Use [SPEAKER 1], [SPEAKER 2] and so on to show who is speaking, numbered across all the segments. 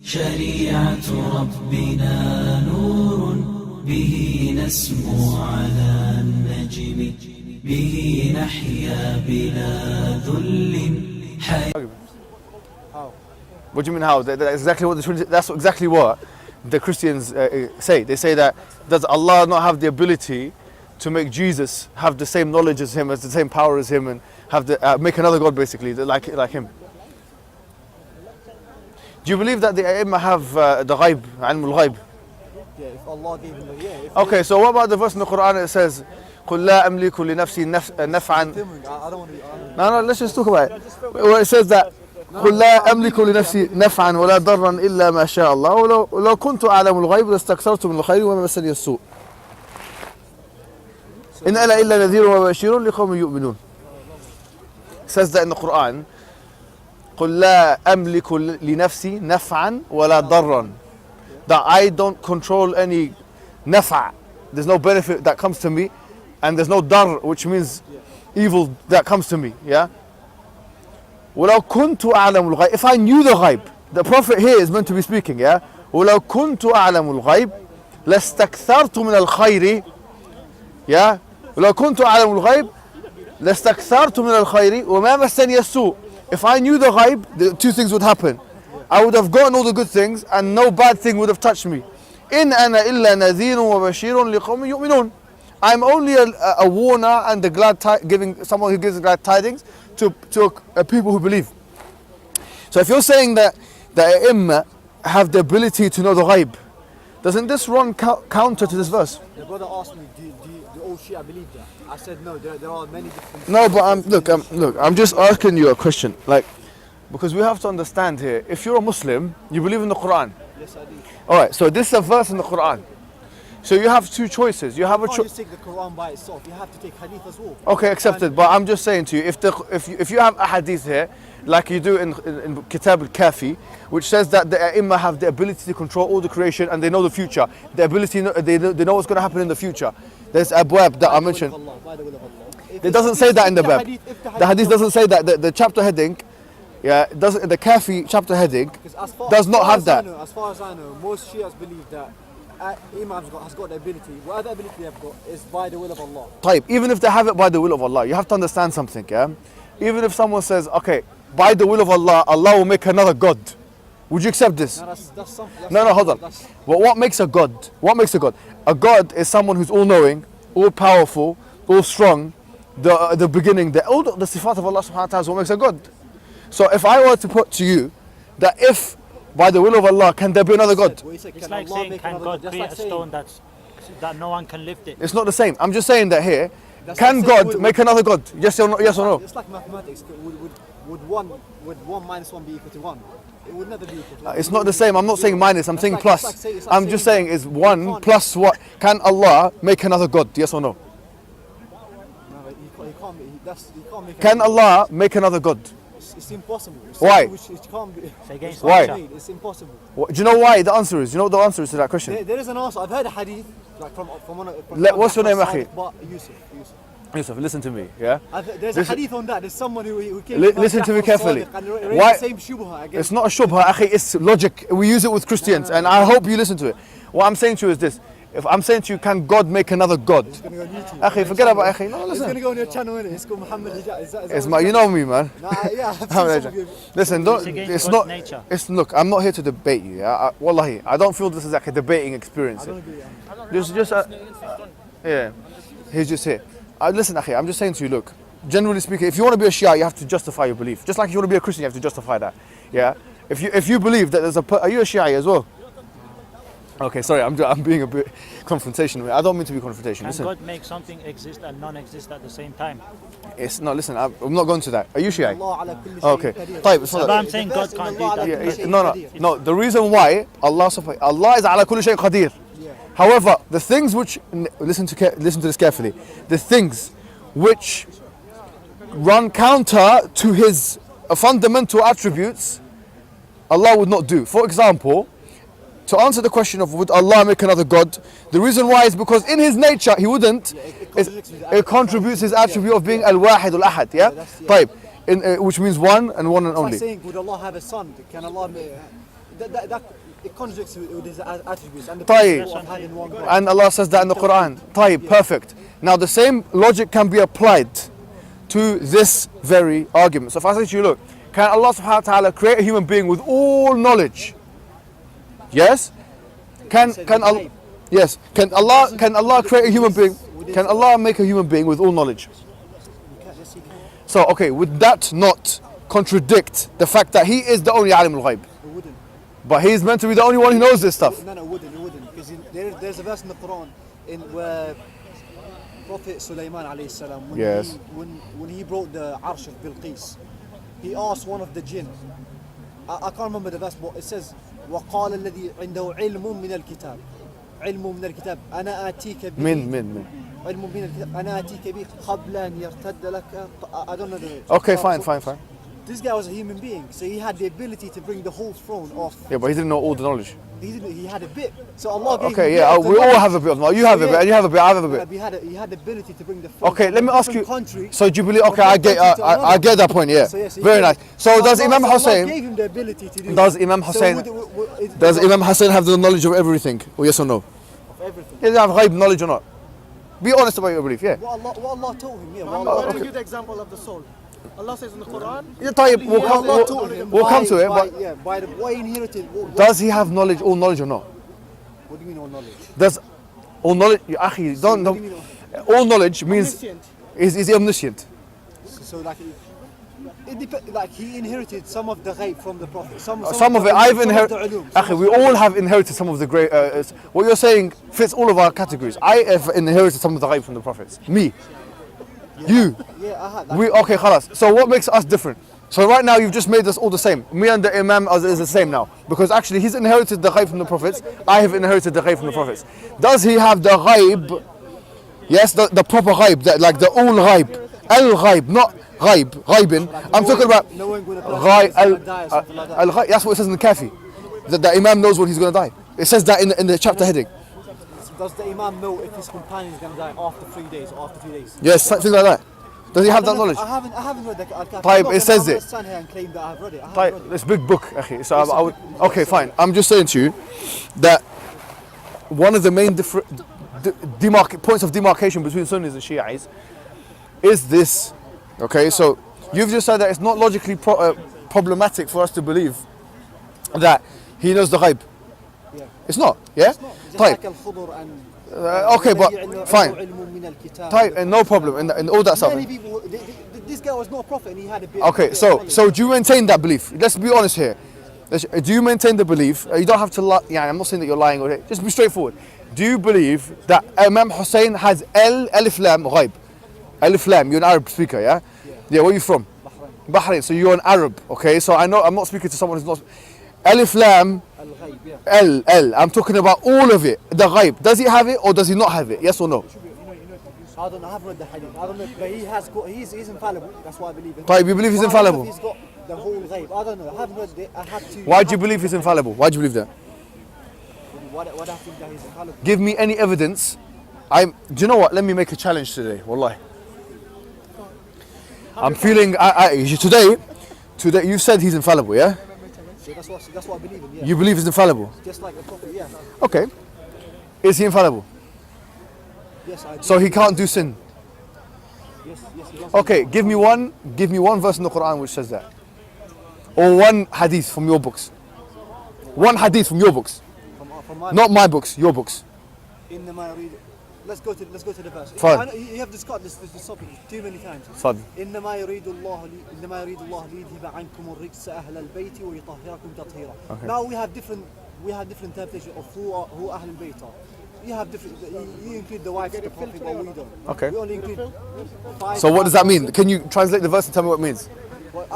[SPEAKER 1] شريعة ربنا نور به نسمو على النجم به نحيا بلا ذل
[SPEAKER 2] What do you mean how? That's exactly what the Christians say. They say that does Allah not have the ability to make Jesus have the same knowledge as him, as the same power as him, and have the make another God basically like him? Do you believe that the A'immah have the ghaib, ilm al-ghaib?
[SPEAKER 3] Yeah, if Allah gave him the
[SPEAKER 2] Okay, so what about the verse in the Quran that says قُلْ لَا أَمْلِكُ لِنَفْسِي نَفْعًا
[SPEAKER 3] I don't want to.
[SPEAKER 2] No, let's just talk about it. Where it says that قُلْ لَا أَمْلِكُ لِنَفْسِي نَفْعًا وَلَا ضَرًّا إِلَّا مَا شَاءَ اللَّهُ وَلَوْ كُنْتُ أَعْلَمُ الْغَيْبَ لَاسْتَكْثَرْتُ مِنَ الْخَيْرِ وَمَا مَسَّنِيَ السُّوءُ إِنْ أَنَا إِلَّا نَذِيرٌ وَبَشِيرٌ لِقَوْمٍ يُؤْمِنُونَ. It says that in the Quran, قُلْ لَا أَمْلِكُ لِنَفْسِي نَفْعًا وَلَا ضَرًّا, that I don't control any nafa', there's no benefit that comes to me, and there's no dar, which means evil that comes to me. Yeah. وَلَوْ كُنْتُ أَعْلَمُ الْغَيْبِ, if I knew the ghaib, the Prophet here is meant to be speaking. Yeah. وَلَوْ كُنْتُ أَعْلَمُ الْغَيْبِ لَاسْتَكْثَرْتُ مِنَ الْخَيْرِ. Yeah. وَلَوْ كُنْتُ أَعْلَمُ الْغَيْبِ لَاسْتَكْثَرْتُ مِنَ الْخَيْرِ وَمَا مَسَّنِيَ السُّوءُ. If I knew the ghaib, the two things would happen. I would have gotten all the good things and no bad thing would have touched me. إِنْ أَنَا إِلَّا نَذِيرٌ وَبَشِيرٌ لِقَوْمٍ يُؤْمِنُونَ. I'm only a warner and giving someone who gives glad tidings to people who believe. So if you're saying that the A'immah have the ability to know the ghaib, doesn't this run counter to this verse?
[SPEAKER 3] The brother asked me, do all Shia believe that? I said no, there are many different...
[SPEAKER 2] No, but I'm just asking you a question, like, because we have to understand here, if you're a Muslim, you believe in the Quran.
[SPEAKER 3] Yes, I do.
[SPEAKER 2] Alright, so this is a verse in the Quran. So you have two choices. You have a
[SPEAKER 3] You
[SPEAKER 2] choice.
[SPEAKER 3] can't just take the Quran by itself, you have to take hadith as well.
[SPEAKER 2] Okay, accepted. But I'm just saying to you, if you have a hadith here, like you do in Kitab al-Kafi, which says that the A'immah have the ability to control all the creation and they know the future. The ability, they know what's going to happen in the future. There's abwab that I mentioned. It doesn't say that in the bab. The hadith doesn't say that. The chapter heading, yeah, doesn't. The Kafi chapter heading does not have that.
[SPEAKER 3] As far as I know, most Shias believe that Imam has got the ability. Whatever ability they have got is by the will of Allah.
[SPEAKER 2] Type. Even if they have it by the will of Allah, you have to understand something. Yeah. Even if someone says, okay, by the will of Allah, Allah will make another God. Would you accept this?
[SPEAKER 3] No, that's something.
[SPEAKER 2] No, hold on. Well, what makes a God? What makes a God? A God is someone who's all-knowing, all-powerful, all-strong, the beginning, all the sifat of Allah subhanahu wa ta'ala is what makes a God. So if I were to put to you that if by the will of Allah can there be another God?
[SPEAKER 4] It's like saying, can God create a stone that no one can lift it?
[SPEAKER 2] It's not the same. I'm just saying that here, can God make another God? Yes or no? Yes or no?
[SPEAKER 3] It's like mathematics. Would one minus one be equal to one? It would never be equal to one.
[SPEAKER 2] It's not the same. I'm not saying minus. I'm saying plus. I'm just saying is one
[SPEAKER 3] can't-
[SPEAKER 2] plus what? Can Allah make another God? Yes or no?
[SPEAKER 3] No, you can't make
[SPEAKER 2] Can Allah make another God?
[SPEAKER 3] It's impossible.
[SPEAKER 2] Why?
[SPEAKER 3] It can't be.
[SPEAKER 4] It's against
[SPEAKER 2] Why?
[SPEAKER 4] nature.
[SPEAKER 3] It's impossible.
[SPEAKER 2] Do you know why the answer is? You know what the answer is to that question?
[SPEAKER 3] There is an answer. I've heard a hadith like from one of.
[SPEAKER 2] What's your name, Akhi?
[SPEAKER 3] Yusuf.
[SPEAKER 2] Yusuf, listen to me, yeah?
[SPEAKER 3] There's a hadith on that. There's someone who came.
[SPEAKER 2] Listen to me carefully.
[SPEAKER 3] Why? The same shubha against.
[SPEAKER 2] It's not a shubha, akhi, it's logic. We use it with Christians, and I hope you listen to it. What I'm saying to you is this. If I'm saying to you, can God make another God?
[SPEAKER 3] It's going to go on YouTube.
[SPEAKER 2] Akhi, forget about akhi. No,
[SPEAKER 3] It's going to
[SPEAKER 2] listen.
[SPEAKER 3] go on your channel, innit? It's called Muhammad Hijab. Is that
[SPEAKER 2] It's you know me, man.
[SPEAKER 3] Nah, yeah. I've seen some of you.
[SPEAKER 2] Listen, don't.
[SPEAKER 4] against
[SPEAKER 2] It's
[SPEAKER 4] God's
[SPEAKER 2] not.
[SPEAKER 4] nature.
[SPEAKER 2] Look. I'm not here to debate you. Yeah, wallahi, I don't feel this is like a debating experience.
[SPEAKER 3] I don't agree.
[SPEAKER 2] Just yeah. He's just here. Listen, akhi, I'm just saying to you, look. Generally speaking, if you want to be a Shia, you have to justify your belief. Just like if you want to be a Christian, you have to justify that. Yeah. If you believe that there's are you a Shia as well? Okay, sorry, I'm being a bit confrontational. I don't mean to be confrontational.
[SPEAKER 4] Can
[SPEAKER 2] Listen,
[SPEAKER 4] God make something exist and non-exist at the same time?
[SPEAKER 2] it's no. Listen, I'm not going to that. Are you Shia?
[SPEAKER 3] Allah ala kulli
[SPEAKER 2] Okay.
[SPEAKER 3] shay'in qadir.
[SPEAKER 2] طيب, so
[SPEAKER 4] But I'm saying God can't do that.
[SPEAKER 2] no. The reason why Allah is ala kulli shay'in qadir. However, the things which listen to this carefully. The things which run counter to His fundamental attributes, Allah would not do. For example, to answer the question of would Allah make another God, the reason why is because in His nature He wouldn't. It contributes His attribute of being al-wahid al-ahad. Yeah. طيب, which means one and one and
[SPEAKER 3] It's like
[SPEAKER 2] only.
[SPEAKER 3] saying, would Allah have a son? Can Allah it contradicts with his attributes and the
[SPEAKER 2] طيب.
[SPEAKER 3] principle of having one God.
[SPEAKER 2] And Allah says that in the Quran. طيب, perfect. Now the same logic can be applied to this very argument. So if I say to you, look, can Allah subhanahu wa ta'ala create a human being with all knowledge? Yes? Can Allah, yes, can Allah create a human being? Can Allah make a human being with all knowledge? So okay, would that not contradict the fact that he is the only alim al-ghaib?
[SPEAKER 3] It wouldn't.
[SPEAKER 2] But he's meant to be the only one who knows this stuff.
[SPEAKER 3] No, it wouldn't. Because there's a verse in the Quran in where Prophet Sulaiman alayhi salam,
[SPEAKER 2] Yes.
[SPEAKER 3] when he brought the Arsh of Bilqis, he asked one of the jinn. I can't remember the verse, but it says, وقال الذي عنده علم من الكتاب علم من الكتاب أنا آتيك به
[SPEAKER 2] من.
[SPEAKER 3] علم من الكتاب أنا آتيك به قبل أن يرتد لك. I don't know the.
[SPEAKER 2] Okay, fine.
[SPEAKER 3] This guy was a human being, so he had the ability to bring the whole throne off.
[SPEAKER 2] Yeah, but he didn't know all the knowledge.
[SPEAKER 3] He had a bit. So Allah gave him
[SPEAKER 2] Okay,
[SPEAKER 3] a bit
[SPEAKER 2] yeah,
[SPEAKER 3] of the
[SPEAKER 2] we all
[SPEAKER 3] knowledge.
[SPEAKER 2] have a bit of knowledge. You have a bit, and you have a bit, I have a bit.
[SPEAKER 3] He had the ability to bring the throne.
[SPEAKER 2] Okay, let me ask you.
[SPEAKER 3] Different country.
[SPEAKER 2] So do you believe? Okay, I get,
[SPEAKER 3] From one country to
[SPEAKER 2] I get that point. Yeah,
[SPEAKER 3] So, yes, he
[SPEAKER 2] very
[SPEAKER 3] gave-
[SPEAKER 2] nice. So does
[SPEAKER 3] Allah-
[SPEAKER 2] Imam
[SPEAKER 3] Allah
[SPEAKER 2] Hussein?
[SPEAKER 3] gave him the ability to do
[SPEAKER 2] Does
[SPEAKER 3] that.
[SPEAKER 2] Imam
[SPEAKER 3] So
[SPEAKER 2] Hussein?
[SPEAKER 3] would-
[SPEAKER 2] Does Imam Hussein have the knowledge of everything? Or yes or no?
[SPEAKER 3] of everything?
[SPEAKER 2] Does he have ghaib knowledge or not? Be honest about your belief. Yeah.
[SPEAKER 3] What Allah told him, yeah.
[SPEAKER 5] Muhammad, why don't you give the example of the soul? Allah says in the Quran,
[SPEAKER 2] Yeah, طيب, we'll come.
[SPEAKER 3] Allah told him
[SPEAKER 2] We'll come to it.
[SPEAKER 3] by,
[SPEAKER 2] But
[SPEAKER 3] yeah, by the boy inherited.
[SPEAKER 2] does he have knowledge, all knowledge or not?
[SPEAKER 3] What do you mean all knowledge?
[SPEAKER 2] Does all knowledge? Ya akhi, don't.
[SPEAKER 3] What do you mean
[SPEAKER 2] All knowledge means
[SPEAKER 5] omniscient.
[SPEAKER 2] is he omniscient?
[SPEAKER 3] So like, like he inherited some of the ghaib from the Prophet. Some
[SPEAKER 2] Some of it I've inherited. Akhi, we all have inherited some of the great. What you're saying fits all of our categories. I have inherited some of the ghaib from the prophets. Me, you,
[SPEAKER 3] Yeah, I had that.
[SPEAKER 2] we. Okay, khalas. So what makes us different? So right now you've just made us all the same. Me and the Imam is the same now because actually he's inherited the ghaib from the prophets. I have inherited the ghaib from the prophets. Does he have the ghaib? Yes, the proper ghaib, like the all ghaib, al ghaib, not ghaib, ghaibin. I'm talking about
[SPEAKER 3] knowing when a person
[SPEAKER 2] ghaib,
[SPEAKER 3] is gonna die or something like that.
[SPEAKER 2] al ghaib. That's what it says in the Kafi. That the Imam knows when he's going to die. It says that in the chapter heading.
[SPEAKER 3] Does the Imam know if his companion is going to die after 3 days or after 3 days?
[SPEAKER 2] Yes, things like that. Does he have that knowledge?
[SPEAKER 3] I haven't read the Al-Kafi.
[SPEAKER 2] طيب, it says it.
[SPEAKER 3] Stand here and claim that I've read it. I haven't
[SPEAKER 2] Right,
[SPEAKER 3] read it.
[SPEAKER 2] it's a big book, akhi. So I would. Okay, fine. I'm just saying to you that one of the main points of demarcation between Sunnis and Shiites is this. Okay, so you've just said that it's not logically problematic for us to believe that he knows the ghaib.
[SPEAKER 3] Yeah.
[SPEAKER 2] It's not, yeah?
[SPEAKER 3] Just
[SPEAKER 2] طيب,
[SPEAKER 3] like Al-Khudr and
[SPEAKER 2] okay, but fine. طيب, and no problem, and all that stuff.
[SPEAKER 3] Many people, this guy was not a prophet and he had a bit.
[SPEAKER 2] Okay,
[SPEAKER 3] bit
[SPEAKER 2] so
[SPEAKER 3] of knowledge.
[SPEAKER 2] do you maintain that belief? Let's be honest here. Do you maintain the belief? You don't have to lie. Yeah, I'm not saying that you're lying. Or just be straightforward. Do you believe that Imam Hussein has alif lam ghaib? Alif lam. You're an Arab speaker, yeah? Yeah. Where are you from? Bahrain. So you're an Arab, okay? So I know I'm not speaking to someone who's not. Alif lam.
[SPEAKER 3] Al-Ghaib, yeah.
[SPEAKER 2] L. I'm talking about all of it. The ghaib. Does he have it or does he not have it? Yes or no?
[SPEAKER 3] I don't know, I haven't read the hadith. I don't know, but he's infallible. That's what I believe in.
[SPEAKER 2] طيب, you believe he's
[SPEAKER 3] But I don't
[SPEAKER 2] infallible?
[SPEAKER 3] know if He's got the whole ghaib. I don't know. I haven't read it. I have to.
[SPEAKER 2] Why do you believe he's infallible? Why do you believe that?
[SPEAKER 3] Why do I think that he's infallible?
[SPEAKER 2] Give me any evidence. Do you know what? Let me make a challenge today. Wallahi. I'm feeling today. You said he's infallible, yeah?
[SPEAKER 3] Yeah, that's what I believe in. Yeah.
[SPEAKER 2] You believe he's infallible.
[SPEAKER 3] Just like the prophet. Yeah.
[SPEAKER 2] Okay. Is he infallible?
[SPEAKER 3] Yes, I do.
[SPEAKER 2] So he can't do sin.
[SPEAKER 3] Yes, he does.
[SPEAKER 2] Okay. Give me one verse in the Quran which says that, or one hadith from your books. One hadith from your books,
[SPEAKER 3] From my
[SPEAKER 2] not my books. Your books.
[SPEAKER 3] إنما يريد. Let's go to the verse.
[SPEAKER 2] Fine.
[SPEAKER 3] I know you have discussed this topic too many times.
[SPEAKER 2] Fine.
[SPEAKER 3] إنما يريد الله ليذهب عنكم الرجس أهل البيت ويطهركم تطهيرا.
[SPEAKER 2] Okay.
[SPEAKER 3] Now we have different interpretation of who أهل البيت are. You have different. You include the wives of the Prophet, but we don't.
[SPEAKER 2] Okay.
[SPEAKER 3] We only include 5.
[SPEAKER 2] So what does that mean? Can you translate the verse and tell me what it means?
[SPEAKER 3] Well,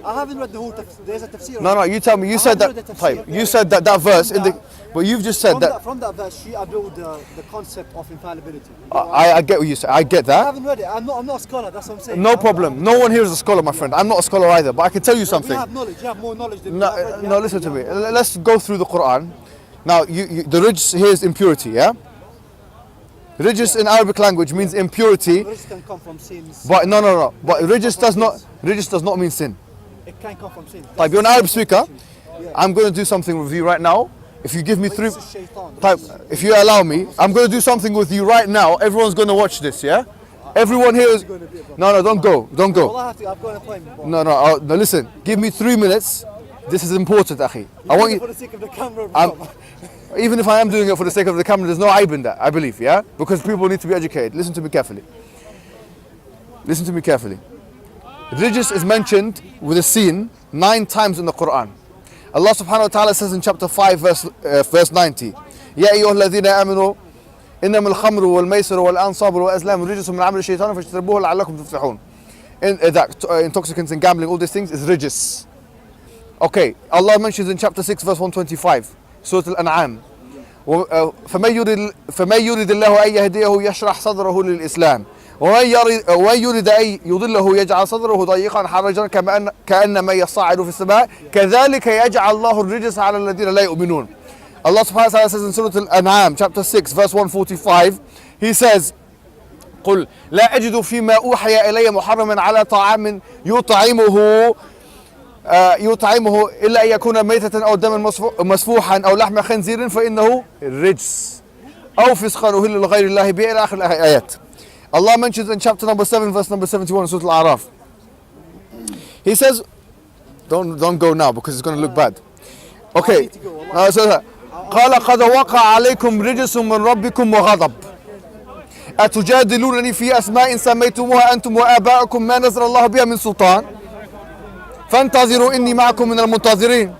[SPEAKER 3] I haven't read the whole tafsir. There's a tafsir.
[SPEAKER 2] No, you tell me. You said that.
[SPEAKER 3] haven't read the tafsir.
[SPEAKER 2] You said that verse in the. But you've just said that.
[SPEAKER 3] From that verse, Shia build the concept of infallibility.
[SPEAKER 2] I get what you say. I get
[SPEAKER 3] I
[SPEAKER 2] that.
[SPEAKER 3] haven't read it. I'm not a scholar. That's what I'm saying.
[SPEAKER 2] No problem. No one here is a scholar, my friend. I'm not a scholar either. But I can tell you
[SPEAKER 3] You
[SPEAKER 2] something.
[SPEAKER 3] have knowledge. You have more knowledge than me. I've read-
[SPEAKER 2] No, listen to me. Let's go through the Quran. Now, the rijs here is impurity, yeah? Rijs in Arabic language means impurity,
[SPEAKER 3] Risk can come from sins.
[SPEAKER 2] but no. But rijs does not mean sin.
[SPEAKER 3] It can come from sins.
[SPEAKER 2] Like, you're an Arab speaker. I'm going to do something with you right now. If you give me three,
[SPEAKER 3] This is shaitan.
[SPEAKER 2] type, if you allow me, I'm going to do something with you right now. Everyone's going to watch this, yeah? Everyone here is. No, don't go. Don't
[SPEAKER 3] Well,
[SPEAKER 2] go.
[SPEAKER 3] I have to. I've got an appointment. bro.
[SPEAKER 2] No, listen. Give me 3 minutes. This is important, Akhi. I want
[SPEAKER 3] For
[SPEAKER 2] you.
[SPEAKER 3] the sake of the camera,
[SPEAKER 2] I'm,
[SPEAKER 3] bro.
[SPEAKER 2] even if I am doing it for the sake of the camera, there's no aib in that, I believe, yeah? Because people need to be educated. Listen to me carefully. Listen to me carefully. Rijis is mentioned with a sin 9 times in the Quran. Allah subhanahu wa ta'ala says in chapter 5 verse 90, يا أيها الذين آمنوا إنما الخمر والميسر والأنصاب والأزلام رجس من عمل الشيطان فاجتنبوه لعلكم تفلحون. That intoxicants and gambling, all these things is rijis. Okay, Allah mentions in chapter 6 verse 125, Surah Al-An'am, فمن يريد الله أن يهديه يشرح صدره للإسلام ومن يريد أن يضله يجعل صدره ضيقا حرجا كأنما يصعد في السماء كذلك يجعل الله الرجس على الذين لا يؤمنون. Allah subhanahu wa ta'ala says in Surah Al-An'am chapter 6 verse 145, He says, قل لا أجد فيما أوحي إلي محرما على طعام يطعمه إلا أن يكون ميتة أو دما مسفوحا أو لحم خنزير فإنه رجس أو فسقا أهل لغير الله به إلى آخر الآيات. Allah mentions in chapter number 7 verse number 71 Surah Al-A'raf. He says, don't go now because it's going to look bad. Okay. قال قد وقع عليكم رجس من ربكم وغضب أتجادلونني في أسماء سميتموها أنتم وآباؤكم ما نزل الله بها من سلطان فانتظروا إني معكم من المنتظرين.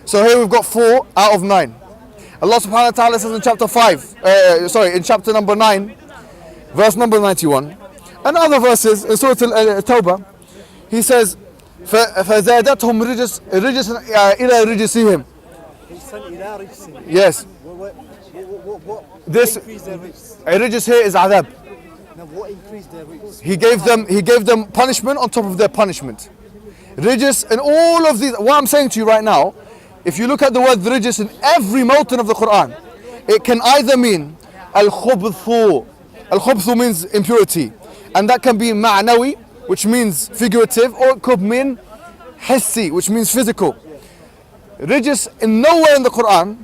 [SPEAKER 2] So here we've got 4 out of 9. Allah subhanahu wa ta'ala says in chapter 5, in chapter number 9, verse number 91, and other verses in Surah Al-Tawbah, He says, فزادتهم رجسا إلى رجسهم. Yes.
[SPEAKER 3] What
[SPEAKER 2] This
[SPEAKER 3] increased their rijs?
[SPEAKER 2] rijis here is adab.
[SPEAKER 3] Now, what increased their rijs?
[SPEAKER 2] He gave them punishment on top of their punishment. Rijis and all of these, what I'm saying to you right now, if you look at the word rijis in every mountain of the Quran, it can either mean al-khubthu. Al-khubthu means impurity, and that can be ma'nawi, which means figurative, or it could mean hissi, which means physical. Rijis in nowhere in the Quran,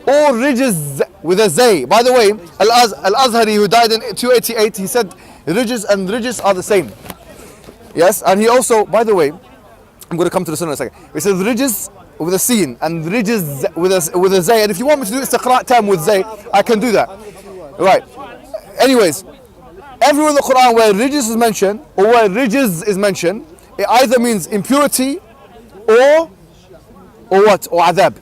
[SPEAKER 2] or rijis with a zay. By the way, Al-Azhari, who died in 288, he said rijis and rijis are the same. Yes, and he also, by the way, I'm going to come to the sunnah in a second. He says rijis with a sin and rijis with a zay. And if you want me to do istiqra' tam with zay, I can do that. Right. Anyways, everywhere in the Quran where rijis is mentioned or where rijis is mentioned, it either means impurity or what? Or adab.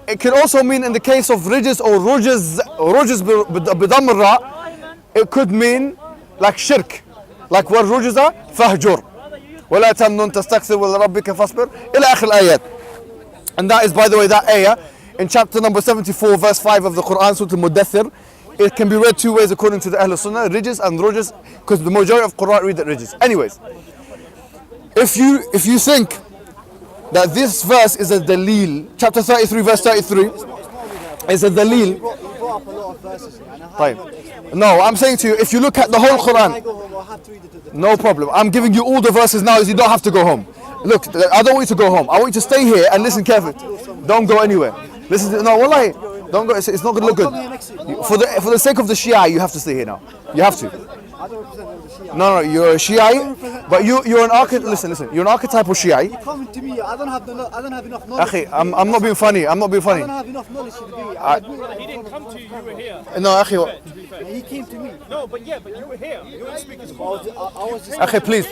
[SPEAKER 2] It can also mean in the case of rijis or rujaz bidam ra, it could mean like shirk. Like what rujaza? Fahjur. ولا تمنن تستكثر ولربك فاصبر إلى آخر الآيات. And that is, by the way, that ayah in chapter number 74 verse 5 of the Quran, Surah Al-Mudaththir. It can be read 2 ways according to the Ahl Sunnah, rijis and rujaz, because the majority of Quran read it rijis. Anyways, if you think that this verse is a dalil, chapter 33 verse 33 is a dalil.
[SPEAKER 3] You brought up a lot of verses, and I
[SPEAKER 2] Fine.
[SPEAKER 3] haven't explained.
[SPEAKER 2] No, I'm saying to you, if you look at the whole
[SPEAKER 3] When I
[SPEAKER 2] Quran,
[SPEAKER 3] go home, I'll have to read it to the
[SPEAKER 2] no problem. I'm giving you all the verses now, so you don't have to go home. Look, I don't want you to go home. I want you to stay here and listen carefully. Don't go anywhere. Listen to, no, wallahi, don't go. It's not going to look good. For the sake of the Shia, you have to stay here now. You have to.
[SPEAKER 3] I don't represent the Shia.
[SPEAKER 2] No, you're a Shiite, but you're an archetype. Listen, you're an archetypal Shiite.
[SPEAKER 3] You're coming to me. I don't have enough knowledge.
[SPEAKER 2] Akhi, I'm not being funny. I'm not being
[SPEAKER 3] I
[SPEAKER 2] funny.
[SPEAKER 3] don't have enough knowledge to be.
[SPEAKER 5] He didn't come to you, you were here.
[SPEAKER 2] No, akhi,
[SPEAKER 3] He came to me.
[SPEAKER 5] No, but you were here. You were speaking to
[SPEAKER 3] I was just.
[SPEAKER 2] akhi, please.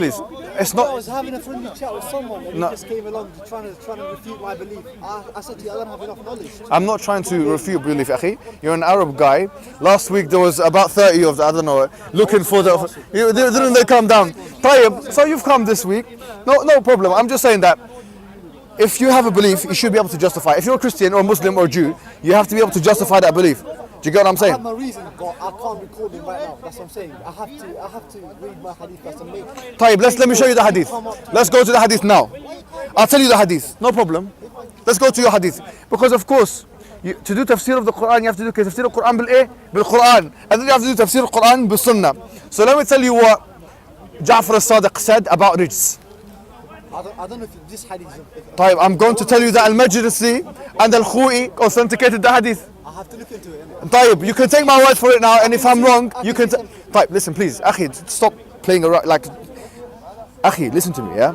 [SPEAKER 2] It's
[SPEAKER 3] I
[SPEAKER 2] not.
[SPEAKER 3] was having a friendly chat with someone, and
[SPEAKER 2] No.
[SPEAKER 3] he just came along trying to refute my belief. I said to you, I don't have enough knowledge.
[SPEAKER 2] I'm not trying to refute belief, akhi. You're an Arab guy. Last week there was about 30 of the, I don't know, looking for the. Didn't they come down? Tayyib, so you've come this week. No problem. I'm just saying that if you have a belief, you should be able to justify it. If you're a Christian or Muslim or Jew, you have to be able to justify that belief. Do you get what I'm
[SPEAKER 3] I
[SPEAKER 2] saying?
[SPEAKER 3] have my reason, but I can't record it right now. That's what I'm saying. I have to read my hadith first and make.
[SPEAKER 2] Tayyib, let me show you the hadith. Let's go to the hadith now. I'll tell you the hadith. No problem. Let's go to your hadith. Because of course, to do tafsir of the Quran, you have to do tafsir of the Quran bil Quran. And then you have to do tafsir of the Quran bil Sunnah. So let me tell you what Ja'far al-Sadiq said about rijs.
[SPEAKER 3] I don't know if this hadith is...
[SPEAKER 2] طيب, I'm going to tell you that Al-Majlisi and Al-Khou'i authenticated the hadith.
[SPEAKER 3] I have to look into it.
[SPEAKER 2] طيب, you can take my word for it now, and if I'm wrong, you can... طيب, listen please, Akhi, stop playing around, like... Akhi, listen to me, yeah?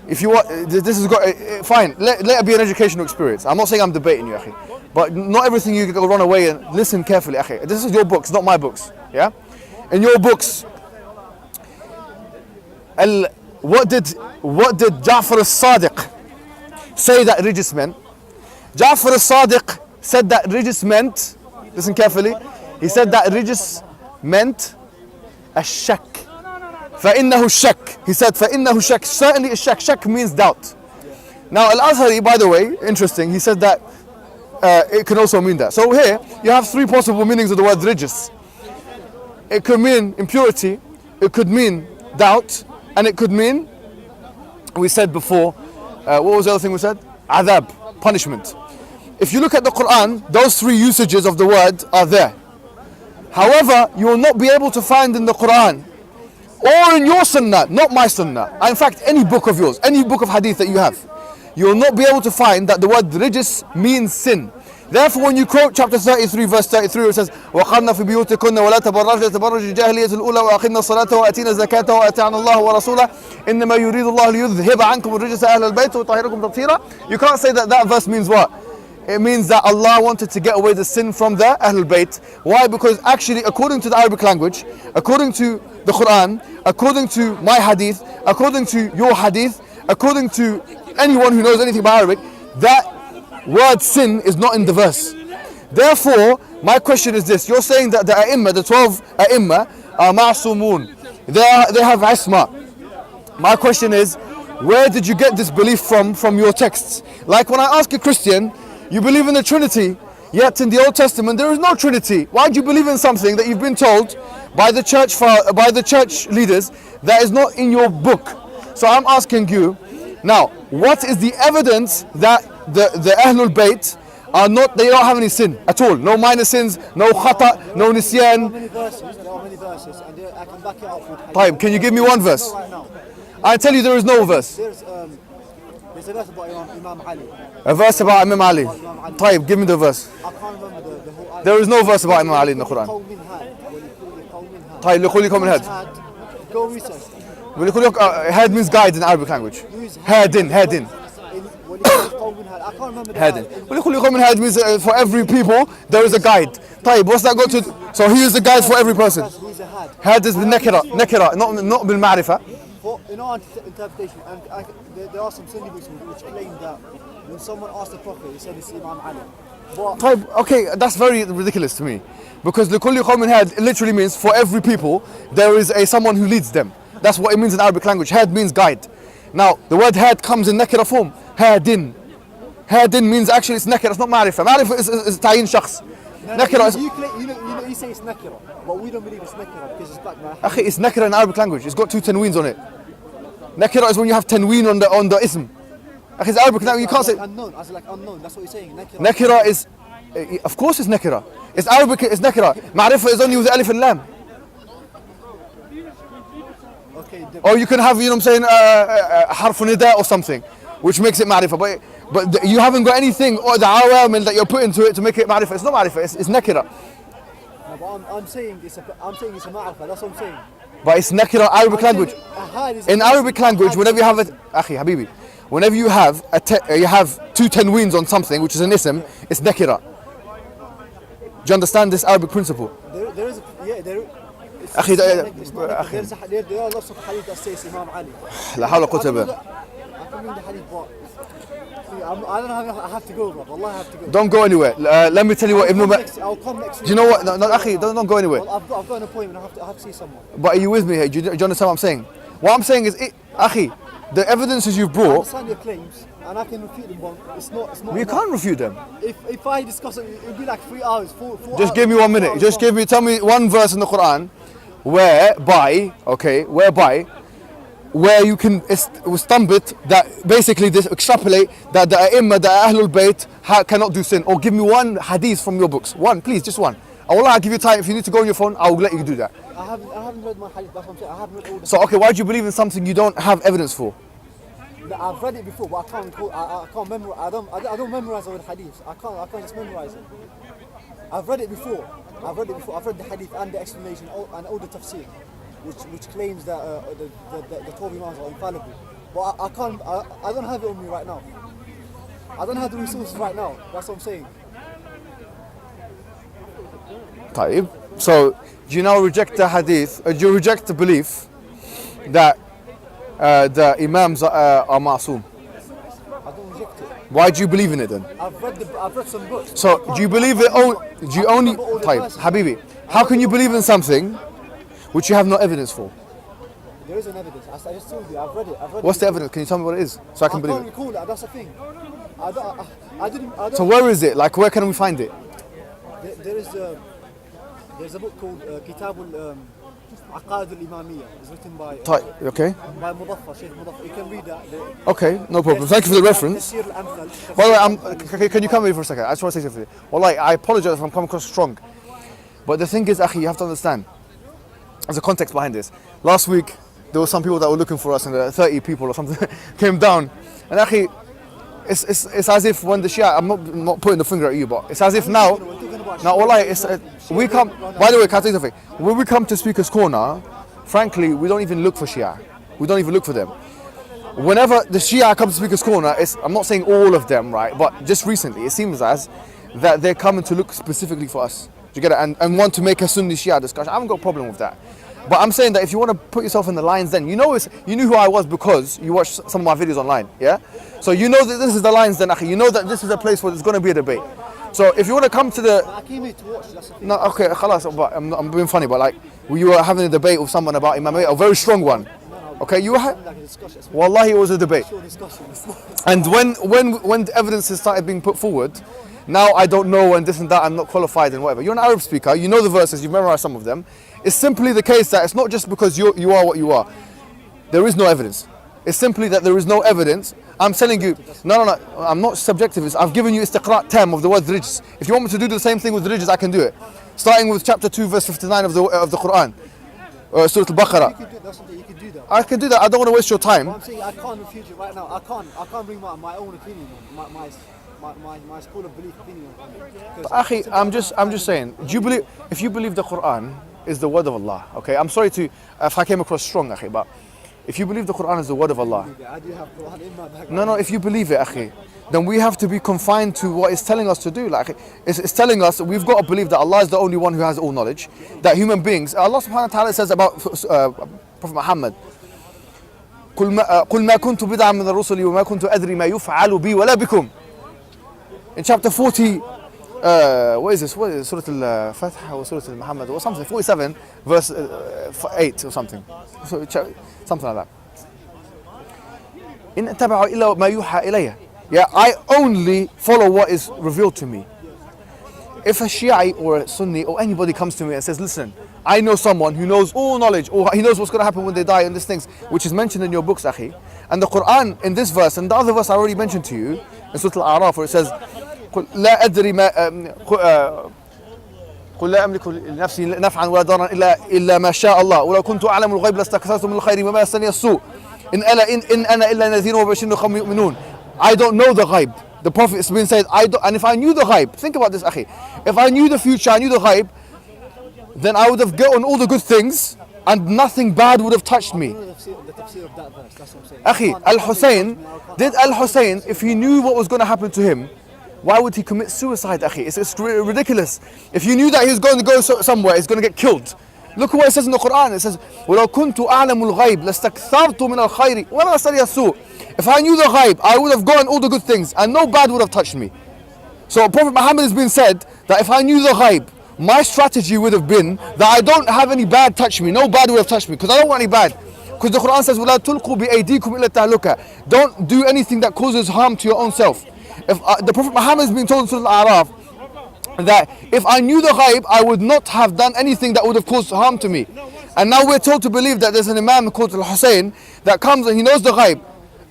[SPEAKER 2] If you want, this has got... fine, let it be an educational experience. I'm not saying I'm debating you, Akhi. But not everything you can run away and listen carefully, Akhi. This is your books, not my books, yeah? In your books, what did Ja'far al-Sadiq say that rijis meant? Ja'far al-Sadiq said that rijis meant, listen carefully, he said that rijis meant الشك. فإنه الشك. He said فإنه الشك. Certainly الشك. Shak means doubt. Now Al-Azhari, by the way, interesting, he said that it can also mean that. So here you have three possible meanings of the word rijis. It could mean impurity, it could mean doubt, and it could mean, we said before, what was the other thing we said? Adab, punishment. If you look at the Quran, those three usages of the word are there. However, you will not be able to find in the Quran or in your sunnah, not my sunnah, in fact any book of yours, any book of hadith that you have, you will not be able to find that the word rijis means sin. Therefore, when you quote chapter 33, verse 33, it says, وَقَرْنَ فِي بِيُوتِكُنَّ وَلَا تَبَرَّجْنَ تَبَرُّجِ الْجَاهِلِيَّةِ الْأُولَى وَأَقِمْنَ الصَّلَاةَ وَآتِينَ الزَّكَاةَ وَأَطِعْنَ اللَّهَ وَرَسُولَهُ إِنَّمَا يُرِيدُ اللَّهُ لِيُذْهِبَ عَنْكُمُ الرِّجْسَ أَهْلَ الْبَيْتِ وَيُطَهِّرَكُمْ تَطْهِيرًا. You can't say that that verse means what? It means that Allah wanted to get away the sin from the Ahlul Bayt. Why? Because actually, according to the Arabic language, according to the Quran, according to my hadith, according to your hadith, according to anyone who knows anything about Arabic, that word sin is not in the verse. Therefore, my question is this. You're saying that the A'imma, the 12 A'imma, are ma'sumun. They have isma. My question is, where did you get this belief from your texts? Like when I ask a Christian, you believe in the Trinity, yet in the Old Testament there is no Trinity. Why do you believe in something that you've been told by the church leaders that is not in your book? So I'm asking you, now, what is the evidence that the Ahlul Bayt are not, they don't have any sin at all? No minor sins, no khata, no nisyan.
[SPEAKER 3] There are many verses, and I can back it up with hadith.
[SPEAKER 2] Taib, can you give me one verse?
[SPEAKER 3] Right now.
[SPEAKER 2] I tell you there is no verse.
[SPEAKER 3] There's a verse about Imam Ali.
[SPEAKER 2] A verse about Imam Ali. Taib, give me the verse.
[SPEAKER 3] I can't remember the whole ayah.
[SPEAKER 2] There is no verse about Imam Ali in the Quran. Taib, لكل قوم هاد.
[SPEAKER 3] Go research.
[SPEAKER 2] Had means guide in Arabic language. Hadin.
[SPEAKER 3] I can't remember the
[SPEAKER 2] Hadin.
[SPEAKER 3] ayah.
[SPEAKER 2] Had means for every people there is a guide. Taib, what's that go to? So he is the guide for every person.
[SPEAKER 3] Who's a had?
[SPEAKER 2] Had is بالنكرة, not بالمعرفة.
[SPEAKER 3] In our interpretation, and there are some Sunni books which claim that when someone asked the Prophet, he said it's Imam Ali. But
[SPEAKER 2] Taib, okay, that's very ridiculous to me. Because لكل قوم هاد literally means for every people there is someone who leads them. That's what it means in Arabic language. Had means guide. Now, the word had comes in nakira form. Hadin. Hadin means actually it's nakira, it's not ma'rifah. Ma'rifah is ta'yin shakhs. Nakira is...
[SPEAKER 3] you say it's nakira, but we don't believe it's nakira because it's backed by
[SPEAKER 2] Akhi, it's nakira in Arabic language. It's got 2 tanweens on it. Nakira is when you have tanween on the ism. Akhi, it's Arabic language, you can't say...
[SPEAKER 3] unknown, as like unknown, that's what you're saying.
[SPEAKER 2] Nakira is... Of course it's nakira. It's Arabic, it's nakira. Ma'rifah is only with alif and lam.
[SPEAKER 3] Okay,
[SPEAKER 2] Or you can have, you know what I'm saying, harf nida or something, which makes it ma'rifah. But you haven't got anything or the awamil that you're putting to it to make it ma'rifah. It's not ma'rifah, it's nakira.
[SPEAKER 3] No, but I'm saying it's a ma'rifah, that's what I'm saying.
[SPEAKER 2] But it's nakira Arabic language. In Arabic language, whenever you have a... Akhi, habibi. Whenever you have you have 2 tanweens on something, which is an ism, it's nakira. Do you understand this Arabic principle?
[SPEAKER 3] There is, yeah, there is.
[SPEAKER 2] Akhi,
[SPEAKER 3] There are lots of hadith that says Imam Ali.
[SPEAKER 2] لا حول ولا قوة إلا بالله.
[SPEAKER 3] I can read the hadith, but I don't know, I have to go, bro. Wallahi, I have to go.
[SPEAKER 2] Don't go anywhere. Let me tell you what Ibn Umar...
[SPEAKER 3] I'll come next week.
[SPEAKER 2] Do you know what? No, Akhi, don't go anywhere.
[SPEAKER 3] Well, I've got an appointment, I have to see someone.
[SPEAKER 2] But are you with me here? Do you understand what I'm saying? What I'm saying is, Akhi, the evidences you've
[SPEAKER 3] I
[SPEAKER 2] brought...
[SPEAKER 3] understand your claims, and I can refute them, but it's not
[SPEAKER 2] You
[SPEAKER 3] enough.
[SPEAKER 2] can't refute them.
[SPEAKER 3] If I discuss it, it'll be like 3 hours, 4
[SPEAKER 2] Just
[SPEAKER 3] hours,
[SPEAKER 2] give me 1 minute. Just tell me one verse in the Quran whereby you can establish that basically this extrapolate that the A'imma, the Ahlul Bayt cannot do sin. Or give me one hadith from your books. One, please, just one. I'll give you time. If you need to go on your phone, I'll let you do that.
[SPEAKER 3] I haven't read my hadith, that's what I'm saying. I haven't read all the...
[SPEAKER 2] So, okay, why do you believe in something you don't have evidence for?
[SPEAKER 3] I've read it before, but I can't recall. I can't memorize. I don't memorize all the hadiths. I can't just memorize it. I've read it before. I've read the hadith and the explanation and all the tafsir, which claims that the 12 imams are infallible. But I can't. I don't have it on me right now. I don't have the resources right now. That's what I'm saying.
[SPEAKER 2] طيب. So, do you now reject the hadith? Do you reject the belief that the imams are ma'soom?
[SPEAKER 3] I don't reject it.
[SPEAKER 2] Why do you believe in it then?
[SPEAKER 3] I've read some books.
[SPEAKER 2] So, do you believe it? Do you only? طيب, Habibi, how can you believe in something which you have no evidence for?
[SPEAKER 3] There is an evidence. I just told you. I've read it.
[SPEAKER 2] What's the evidence? Can you tell me what it is so I can believe
[SPEAKER 3] can't
[SPEAKER 2] it?
[SPEAKER 3] recall it. That's the thing. I don't.
[SPEAKER 2] So where is it? Like, where can we find it?
[SPEAKER 3] There's a book called Kitab al-Aqaid al-Imamiyya. It's written by
[SPEAKER 2] Okay.
[SPEAKER 3] by Mudaffar, Sheikh Mudaffar. You can read that.
[SPEAKER 2] Okay, no problem. Thank you for the reference.
[SPEAKER 3] Tafsir al-Amthal.
[SPEAKER 2] By the way, can you come here for a second? I just want to say something. Wallahi, I apologize if I'm coming across strong. But the thing is, Akhi, you have to understand. There's a context behind this. Last week, there were some people that were looking for us, and 30 people or something came down. And Akhi, it's as if when the Shia, I'm not pointing the finger at you, but it's as if now, wallahi, we come, by the way, can I tell you something? When we come to Speaker's Corner, frankly, we don't even look for Shia. We don't even look for them. Whenever the Shia comes to Speaker's Corner, I'm not saying all of them, right? But just recently, it seems as that they're coming to look specifically for us. Do you get it? And want to make a Sunni Shia discussion. I haven't got a problem with that. But I'm saying that if you want to put yourself in the lines, then you knew who I was because you watched some of my videos online, yeah? So you know that this is the lines then, Akhi. You know that this is a place where there's going to be a debate. So if you want to come to the...
[SPEAKER 3] I came here to watch, that's the thing.
[SPEAKER 2] No, okay, khalas, but I'm being funny, but like, you were having a debate with someone about Imam, a very strong one. Okay, you were...
[SPEAKER 3] Like a discussion.
[SPEAKER 2] Wallahi, it was a debate.
[SPEAKER 3] Sure discussion.
[SPEAKER 2] And when the evidence has started being put forward, now I don't know and this and that, I'm not qualified and whatever. You're an Arab speaker, you know the verses, you've memorized some of them. It's simply the case that it's not just because you are what you are. There is no evidence. It's simply that there is no evidence. I'm telling you, no, I'm not subjectivist. I've given you istiqra' tam of the word rijs. If you want me to do the same thing with rijs, I can do it. Starting with chapter 2, verse 59 of the Quran. Surah Al-Baqarah.
[SPEAKER 3] You can do that.
[SPEAKER 2] I can do that. I don't want to waste your time.
[SPEAKER 3] I'm saying I can't refute it right now. I can't bring my own opinion, my school of belief opinion.
[SPEAKER 2] Akhi, I'm just saying, if you believe the Quran is the word of Allah, okay? I'm sorry if I came across strong, Akhi, but if you believe the Quran is the word of Allah,
[SPEAKER 3] I do have Quran in my bag.
[SPEAKER 2] no, if you believe it, Akhi, then we have to be confined to what it's telling us to do. Like, it's telling us that we've got to believe that Allah is the only one who has all knowledge, that human beings, Allah subhanahu wa ta'ala says about Prophet Muhammad, قل ما كنت بدعا من الرسل وما كنت أدري ما يفعل بي ولا بكم. In chapter 40, what is this? What is it? Surah Al-Fatih or Surah Al-Muhammad or something, 47, verse 8 or something. Something like that. إن اتبعوا إلا ما يوحى إليه. Yeah, I only follow what is revealed to me. If a Shia or a Sunni or anybody comes to me and says, listen, I know someone who knows all knowledge, or he knows what's going to happen when they die and these things, which is mentioned in your books, Akhi. And the Quran in this verse and the other verse I already mentioned to you, in Surah Al-A'raf, where it says, قل لا أدري ما قل لا أملك لنفسي نفعا ولا ضرا إلا ما شاء الله ولو كنت أعلم الغيب لاستكثرت من الخير وما مسني السوء إن أنا إلا نذير وبشير لقوم يؤمنون. I don't know the ghaib. The Prophet has been said, and if I knew the ghaib, think about this, Akhi. If I knew the future, I knew the ghaib, then I would have gotten all the good things and nothing bad would have touched me.
[SPEAKER 3] The tafsir of that verse, that's what I'm saying.
[SPEAKER 2] Akhi, Al-Hussein, if he knew what was going to happen to him, why would he commit suicide, Akhi? It's ridiculous. If you knew that he was going to go somewhere, he's going to get killed. Look what it says in the Quran. It says, وَلَوْ كُنْتُ أَعْلَمُ الْغَيْبِ لَاسْتَكْثَرْتُ مِنَ الْخَيْرِ وَلَا مَسَّنِيَ السُّوءُ. If I knew the ghaib, I would have gotten all the good things and no bad would have touched me. So Prophet Muhammad has been said that if I knew the ghaib, my strategy would have been that I don't have any bad touch me. No bad would have touched me because I don't want any bad. Because the Quran says, وَلَا تُلْقُوا بِأَيْدِيكُمْ إِلَّا التَّهْلُكَةِ. Don't do anything that causes harm to your own self. If the Prophet Muhammad has been told in Surah Al-A'raf that if I knew the ghaib, I would not have done anything that would have caused harm to me. And now we're told to believe that there's an Imam called Al-Hussein that comes and he knows the ghaib.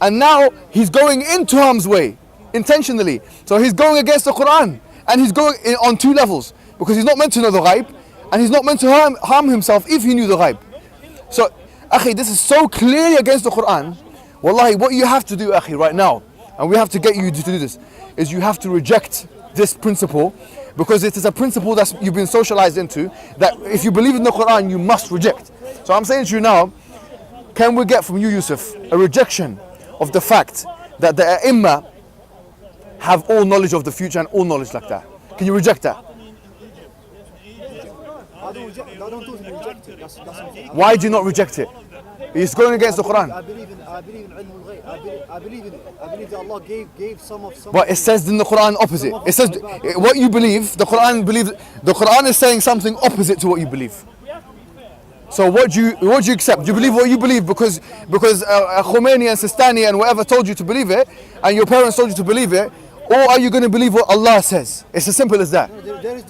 [SPEAKER 2] And now he's going into harm's way, intentionally. So he's going against the Quran. And he's going on two levels. Because he's not meant to know the ghaib. And he's not meant to harm himself if he knew the ghaib. So, Akhi, this is so clearly against the Quran. Wallahi, what you have to do, akhi, right now, and we have to get you to do this, is you have to reject this principle, because it is a principle that you've been socialized into, that if you believe in the Quran, you must reject. So I'm saying to you now, can we get from you, Yusuf, a rejection of the fact that the Ai have all knowledge of the future and all knowledge like that? Can you reject that?
[SPEAKER 3] I don't reject it. That's something.
[SPEAKER 2] Why do you not reject it? It's going against the Quran.
[SPEAKER 3] I believe in ilm al-ghayb. I believe in it. I believe that Allah gave some.
[SPEAKER 2] But it says in the Quran opposite. It says what you believe. The Quran is saying something opposite to what you believe. So what do you accept? Do you believe what you believe because Khomeini and Sistani and whatever told you to believe it, and your parents told you to believe it, or are you going to believe what Allah says? It's as simple as that.
[SPEAKER 3] There is